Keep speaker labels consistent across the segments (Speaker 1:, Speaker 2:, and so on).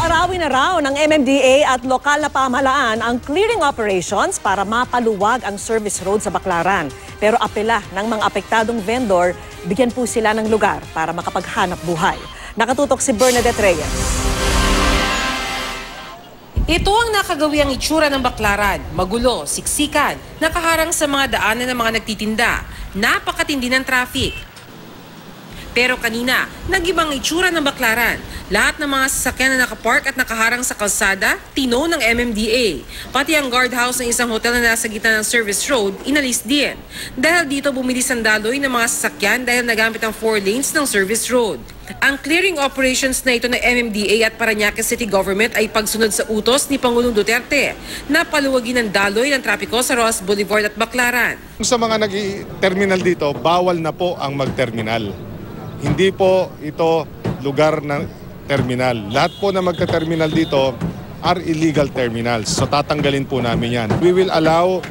Speaker 1: Aarawin na raw ng MMDA at lokal na pamahalaan ang clearing operations para mapaluwag ang service road sa Baclaran. Pero apela ng mga apektadong vendor, bigyan po sila ng lugar para makapaghanap buhay. Nakatutok si Bernadette Reyes.
Speaker 2: Ito ang nakagawiang itsura ng Baclaran. Magulo, siksikan, nakaharang sa mga daanan ng mga nagtitinda. Napakatindi ng traffic. Pero kanina, nag-ibang itsura ng Baclaran. Lahat ng mga sasakyan na nakapark at nakaharang sa kalsada, tino ng MMDA. Pati ang guardhouse ng isang hotel na nasa gitna ng service road, inalis din. Dahil dito bumilis ang daloy ng mga sasakyan dahil nagamit ang 4 lanes ng service road. Ang clearing operations na ito ng MMDA at Parañaque City Government ay pagsunod sa utos ni Pangulong Duterte na paluwagin ang daloy ng trapiko sa Roxas Boulevard at Baclaran.
Speaker 3: Sa mga nag-terminal dito, bawal na po ang mag-terminal. Hindi po ito lugar ng terminal. Lahat po na magka-terminal dito are illegal terminals. So tatanggalin po namin yan. We will allow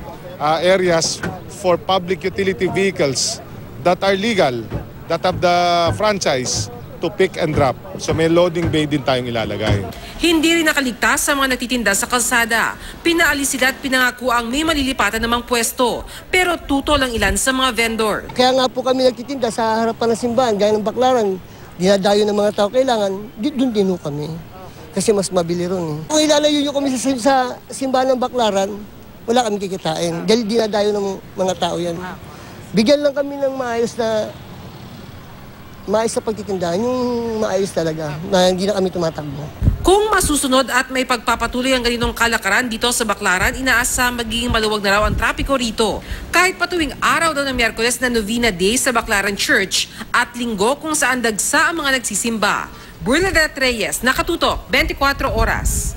Speaker 3: areas for public utility vehicles that are legal, that have the franchise to pick and drop. So may loading bay din tayong ilalagay.
Speaker 2: Hindi rin nakaligtas sa mga nagtitinda sa kalsada. Pinaalis sila at pinangako ang may malilipatan namang pwesto. Pero tuto lang ilan sa mga vendor.
Speaker 4: Kaya nga po kami nagtitinda sa harapan ng simbahan, gaya ng Baclaran. Dinadayo ng mga tao kailangan, doon din ho kami. Kasi mas mabili ron. Kung ilalayo nyo kami sa simbahan ng Baclaran, wala kami kikitain. Dahil dinadayo ng mga tao yan. Bigyan lang kami ng maayos na pagtitindahan, yung maayos talaga, na hindi na kami tumatakbo.
Speaker 2: Kung masusunod at may pagpapatuloy ang ganitong kalakaran dito sa Baclaran, inaasa magiging maluwag na raw ang trapiko rito. Kahit patuwing araw daw ng Miyerkules na Novena Day sa Baclaran Church at Linggo kung saan dagsa ang mga nagsisimba. Bernadette Reyes, Nakatutok, 24 Oras.